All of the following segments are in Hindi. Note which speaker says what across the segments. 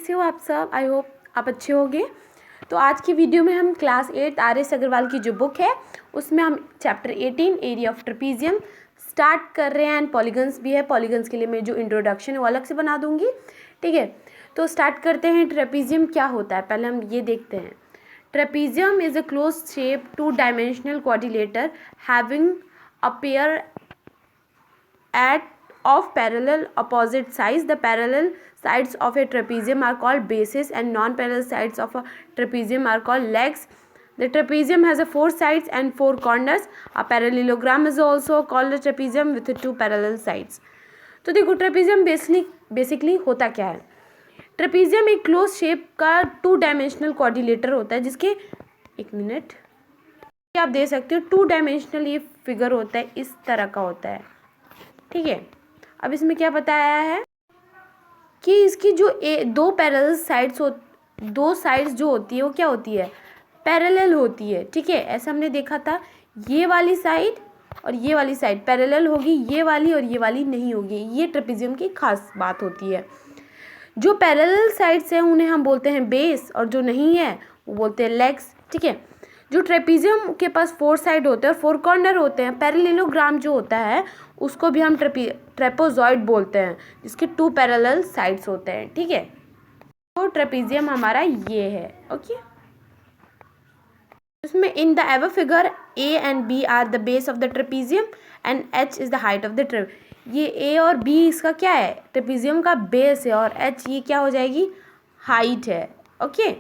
Speaker 1: कैसे हो आप सब। आई होप आप अच्छे होंगे। तो आज की वीडियो में हम क्लास 8 आर एस अग्रवाल की जो बुक है उसमें हम chapter 18 area of trapezium start कर रहे हैं। एंड पॉलीगन्स भी है। पॉलीगन्स के लिए मैं जो इंट्रोडक्शन है वो अलग से बना दूंगी, ठीक है। तो स्टार्ट करते हैं। ट्रेपीजियम क्या होता है पहले हम ये देखते हैं। Trapezium is a close shape 2 dimensional quadrilateral having a pair of parallel opposite sides. The parallel sides of a trapezium are called bases and non-parallel sides of a trapezium are called legs. The trapezium has 4 sides and 4 corners. A parallelogram is also called a trapezium with 2 parallel sides. तो देखो ट्रेपीजियम बेसिकली होता क्या है। ट्रेपीजियम एक क्लोज शेप का 2 डायमेंशनल क्वाड्रिलेटर होता है जिसके एक मिनट आप दे सकते हो 2 डायमेंशनल ये फिगर होता है, इस तरह का होता है, ठीक है। अब इसमें क्या बताया है कि इसकी जो दो पैरेलल साइड्स दो साइड्स जो होती है वो क्या होती है, पैरेलल होती है, ठीक है। ऐसा हमने देखा था, ये वाली साइड और ये वाली साइड पैरेलल होगी, ये वाली और ये वाली नहीं होगी। ये ट्रेपीजियम की खास बात होती है। जो पैरेलल साइड्स हैं उन्हें हम बोलते हैं बेस और जो नहीं है वो बोलते हैं लेग्स, ठीक है। जो ट्रेपीजियम के पास 4 साइड होते हैं और 4 कॉर्नर होते हैं, पैरेललोग्राम जो होता है उसको भी हम ट्रेपोजॉइड बोलते हैं जिसके 2 पैरेलल साइड्स होते हैं, ठीक है। तो ट्रेपीजियम हमारा ये है, ओके। इसमें in the above figure A and B are the base of the trapezium and H is the height of the trap. ये ए और बी इसका क्या है, ट्रेपीजियम का बेस है, और एच ये क्या हो जाएगी, हाइट है, ओके।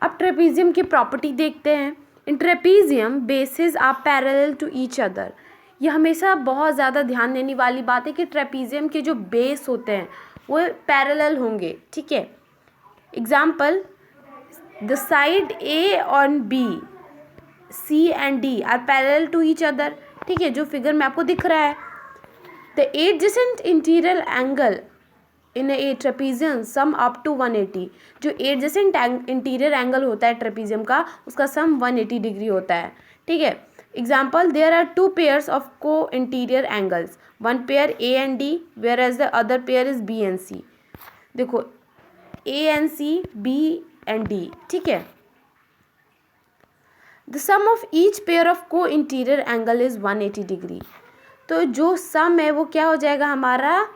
Speaker 1: अब ट्रेपीजियम की प्रॉपर्टी देखते हैं। In trapezium bases are parallel to each other. ये हमेशा बहुत ज़्यादा ध्यान देने वाली बात है कि ट्रेपीजियम के जो बेस होते हैं वो पैरेलल होंगे, ठीक है। Example, the side A on B C and D are parallel to each other, ठीक है, जो फिगर में आपको दिख रहा है। The adjacent interior angle in a trapezium sum up to 180। जो एडजेसेंट इंटीरियर एंगल होता है ट्रेपीजियम का उसका सम 180 डिग्री होता है, ठीक है। Example, there are 2 pairs of co interior angles, one pair A and D whereas the other pair is B and C. देखो A and C, B and D, ठीक है। The sum of each pair of co interior angle is 180 degree. तो जो सम है वो क्या हो जाएगा हमारा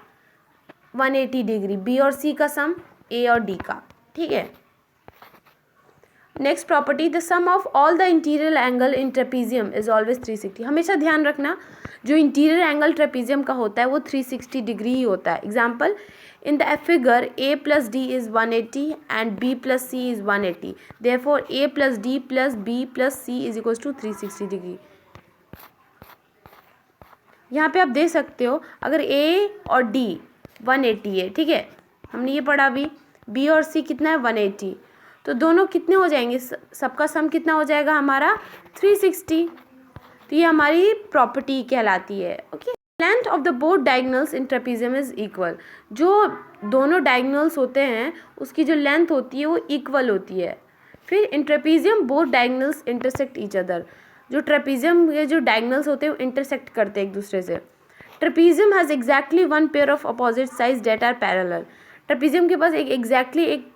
Speaker 1: 180 डिग्री, बी और सी का सम, ए और डी का, ठीक है। Next property, the sum of all the interior angle in trapezium is always 360। हमेशा ध्यान रखना जो इंटीरियर एंगल ट्रेपीजियम का होता है वो 360 डिग्री ही होता है। Example, in the figure A plus D is 180 and B plus C is 180, therefore A plus D plus B plus C is equals to 360 degree. यहाँ पे आप दे सकते हो अगर ए और डी 180 है, ठीक है, हमने ये पढ़ा अभी, बी और सी कितना है 180, तो दोनों कितने हो जाएंगे, सबका सम कितना हो जाएगा हमारा 360। तो ये हमारी प्रॉपर्टी कहलाती है, okay. Length of the both diagonals in trapezium is equal. जो दोनों डायगोनल्स होते हैं उसकी जो लेंथ होती है वो इक्वल होती है। फिर in trapezium both diagonals intersect each other. जो ट्रेपीजियम के जो डायगोनल्स होते हैं वो इंटरसेक्ट करते हैं एक दूसरे से। Trapezium has exactly 1 pair of opposite साइज डेट आर पैरेलल। ट्रेपीजियम के पास एक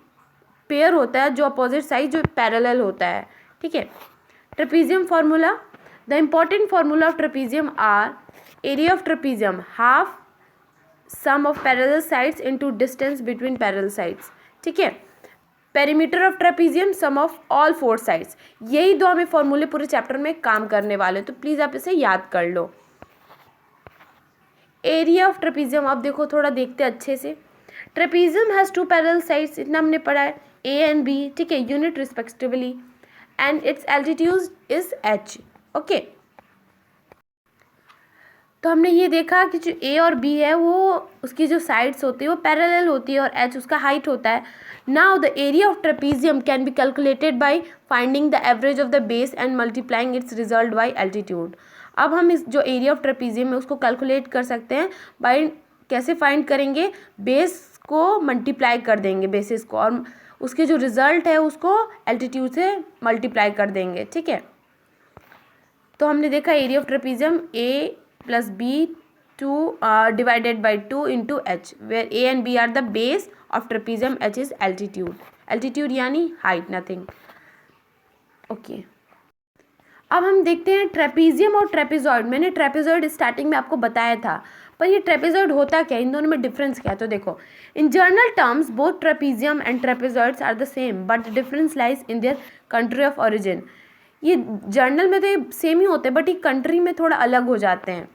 Speaker 1: पेयर होता है जो अपोजिट साइज जो पैरेलल होता है, ठीक है। Trapezium formula, the important formula of trapezium are area of trapezium half sum of parallel sides into distance between parallel sides, ठीक है। Perimeter of trapezium sum of all 4 sides. यही दो हमें फॉर्मूले पूरे चैप्टर में काम करने वाले, तो प्लीज़ आप इसे याद कर लो। एरिया ऑफ ट्रेपीजियम अब देखो थोड़ा देखते अच्छे से। ट्रेपीजियम हैज़ 2 पैरेलल साइड्स, इतना हमने पढ़ा है, ए एंड बी, ठीक है, unit respectively, and it's altitude is H, okay. तो हमने ये देखा कि जो ए और बी है वो उसकी जो साइड्स होती है वो पैरेलल होती है और एच उसका हाइट होता है। Now the area of trapezium can be calculated by finding the average of the base and multiplying it's result by altitude. अब हम इस जो एरिया ऑफ ट्रेपीजियम है उसको कैलकुलेट कर सकते हैं बाय, कैसे फाइंड करेंगे, बेस को मल्टीप्लाई कर देंगे बेसिस को, और उसके जो रिजल्ट है उसको एल्टीट्यूड से मल्टीप्लाई कर देंगे, ठीक है। तो हमने देखा area of trapezium A plus B 2 divided by 2 into h, where a and b are the base of trapezium, h is altitude यानी height, nothing. ओके अब हम देखते हैं ट्रेपीजियम और ट्रेपेजॉइड. मैंने ट्रेपेजॉइड स्टार्टिंग में आपको बताया था, पर ये ट्रेपेजॉइड होता क्या है, इन दोनों में डिफरेंस क्या है. तो देखो, in general terms both trapezium and trapezoids are the same but difference lies in their country of origin. ये जर्नल में तो ये सेम ही होते हैं, बट ये कंट्री में थोड़ा अलग हो जाते हैं.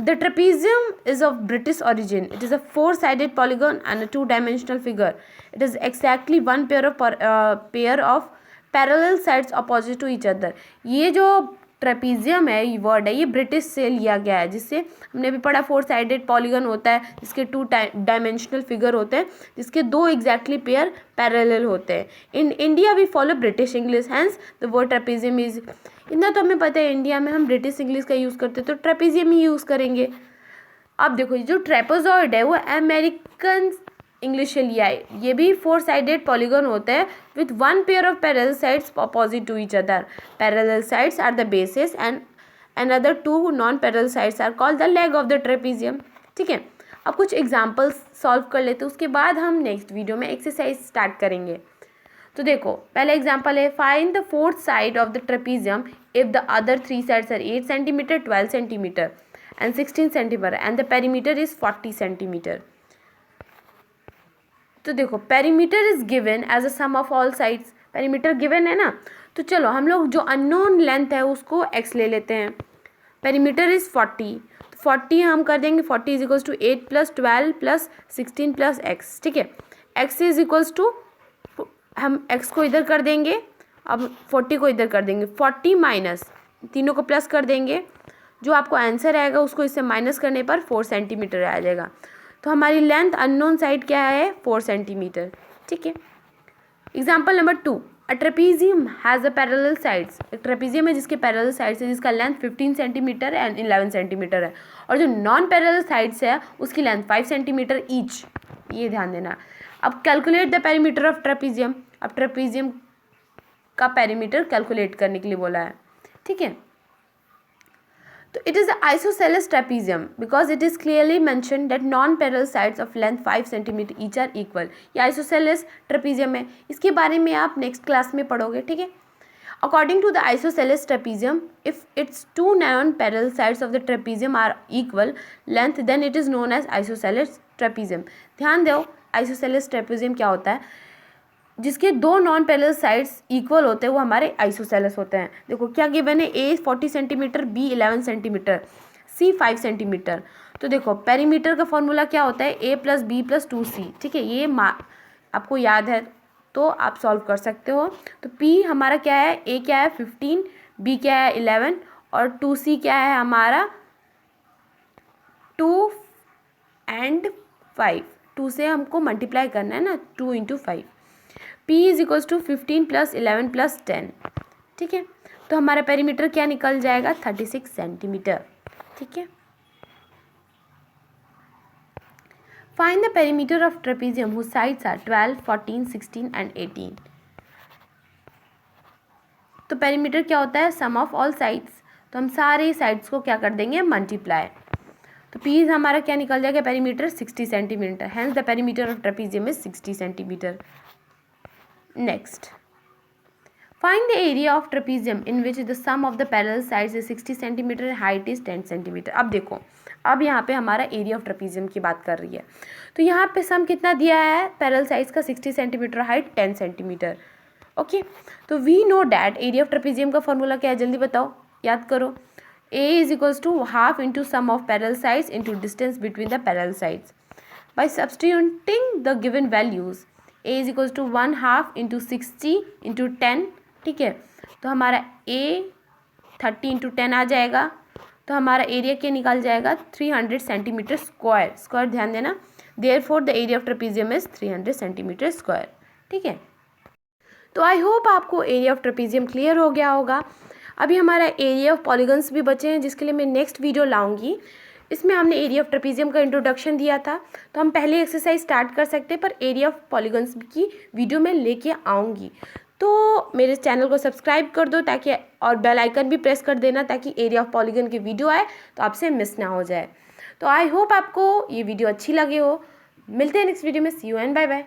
Speaker 1: The trapezium is of British origin. It is a 4-sided polygon and a 2-dimensional figure. It is exactly one pair of parallel sides opposite to each other. ये जो ट्रेपीजियम है, ये वर्ड है, ये ब्रिटिश से लिया गया है, जिससे हमने भी पढ़ा 4-sided पॉलीगन होता है, जिसके 2-dimensional फिगर होते हैं, जिसके 2 एग्जैक्टली पेयर पैरेलल होते हैं. In India we follow British English, hence the word trapezium is. इतना तो हमें पता है, इंडिया में हम ब्रिटिश इंग्लिश का यूज़ करते हैं, तो ट्रेपीजियम ही यूज़ करेंगे. अब देखो, जो ट्रेपेजॉइड है वो अमेरिकन इंग्लिश से लिया है. ये भी 4-sided पॉलीगन होते हैं with 1 pair of parallel sides opposite to each other. Parallel sides are the bases and another 2 non parallel sides are called the leg of the trapezium. ठीक है, अब कुछ एग्जांपल्स सॉल्व कर लेते हैं, उसके बाद हम नेक्स्ट वीडियो में एक्सरसाइज स्टार्ट करेंगे. तो देखो, पहला एग्जांपल है, find the 4th side of the trapezium if the other 3 sides are 8 centimetre, 12 centimetre and 16 centimetre and the perimeter is 40 centimetre. तो देखो, perimeter is given as a sum of all sides. Perimeter given है ना, तो चलो हम लोग जो अननोन लेंथ है उसको x ले लेते हैं. पेरीमीटर इज 40, तो 40 हम कर देंगे, 40 इज इक्वल्स टू 8 + 12 + 16 + x. ठीक है, x इज इक्वल्स टू, हम x को इधर कर देंगे, अब 40 को इधर कर देंगे, 40 माइनस, तीनों को प्लस कर देंगे, जो आपको आंसर आएगा उसको इससे माइनस करने पर 4 सेंटीमीटर आ जाएगा. तो हमारी लेंथ अननोन साइड क्या है, 4 सेंटीमीटर. ठीक है, example number 2, a trapezium has a parallel sides. एक ट्रेपीजियम है जिसके पैरेलल साइड्स है, जिसका लेंथ 15 सेंटीमीटर एंड 11 सेंटीमीटर है, और जो नॉन पैरेलल साइड्स है उसकी लेंथ 5 सेंटीमीटर ईच. ये ध्यान देना. अब calculate the perimeter of trapezium. अब ट्रेपीजियम का पेरीमीटर कैलकुलेट करने के लिए बोला है. ठीक है, तो it is the isosceles trapezium because it is clearly mentioned that non-parallel sides of length 5 cm each are equal. ये isosceles trapezium है, इसके बारे में आप नेक्स्ट क्लास में पढ़ोगे. ठीक है, according to the isosceles trapezium, if its 2 non-parallel sides of the trapezium are equal length, then it is known as isosceles trapezium. ध्यान दो, isosceles trapezium क्या होता है, जिसके 2 नॉन पैरेलल साइड्स इक्वल होते हैं वो हमारे आइसोसेलेस होते हैं. देखो क्या गिवन है, a 40 centimetre, b 11 centimetre, c 5 centimetre. तो देखो, पेरीमीटर का फॉर्मूला क्या होता है, a + b + 2c. ठीक है, ये आपको याद है तो आप सॉल्व कर सकते हो. तो p हमारा क्या है, a क्या है 15, b क्या है 11 और 2c क्या है हमारा 2 and 5. 2 से हमको मल्टीप्लाई करना है ना, 2 × 5. p is equals to 15 + 11 + 10. ठीक है, तो हमारा पेरीमीटर क्या निकल जाएगा, 36 सेंटीमीटर. ठीक है, find the perimeter of trapezium whose sides are 12, 14, 16 and 18. तो पेरीमीटर क्या होता है, सम ऑफ ऑल साइड्स. तो हम सारे साइड्स को क्या कर देंगे, मल्टीप्लाई. तो p हमारा क्या निकल जाएगा, perimeter 60 centimetre. Hence the perimeter of trapezium is 60 centimetre. Next, find the area of trapezium in which the sum of the parallel sides is 60 cm and height is 10 cm. अब देखो, अब यहाँ पे हमारा एरिया ऑफ ट्रेपीजियम की बात कर रही है. तो यहाँ पे सम कितना दिया है, पैरेलल साइड्स का 60 सेंटीमीटर, हाइट 10 सेंटीमीटर. ओके, तो we know that area of trapezium का फॉर्मूला क्या है, जल्दी बताओ, याद करो. a is equals to half into sum of parallel sides into distance between the parallel sides. By substituting the given values, a is equals to 1/2 into 60 into 10. ठीक है, तो हमारा a 30 इंटू 10 आ जाएगा. तो हमारा एरिया क्या निकल जाएगा, 300 सेंटीमीटर स्क्वायर. स्क्वायर ध्यान देना, therefore the area of trapezium is 300 centimetre square. ठीक है, तो आई होप आपको एरिया ऑफ ट्रेपीजियम क्लियर हो गया होगा. अभी हमारा एरिया ऑफ पॉलीगन्स भी बचे हैं, जिसके लिए मैं नेक्स्ट वीडियो लाऊंगी. इसमें हमने एरिया ऑफ ट्रेपीजियम का इंट्रोडक्शन दिया था, तो हम पहले एक्सरसाइज स्टार्ट कर सकते हैं, पर एरिया ऑफ पॉलीगन्स की वीडियो मैं लेके आऊँगी. तो मेरे चैनल को सब्सक्राइब कर दो ताकि, और बेल आइकन भी प्रेस कर देना ताकि एरिया ऑफ पॉलीगन की वीडियो आए तो आपसे मिस ना हो जाए. तो आई होप आपको ये वीडियो अच्छी लगी हो। मिलते हैं नेक्स्ट वीडियो में। सी यू एंड बाय बाय।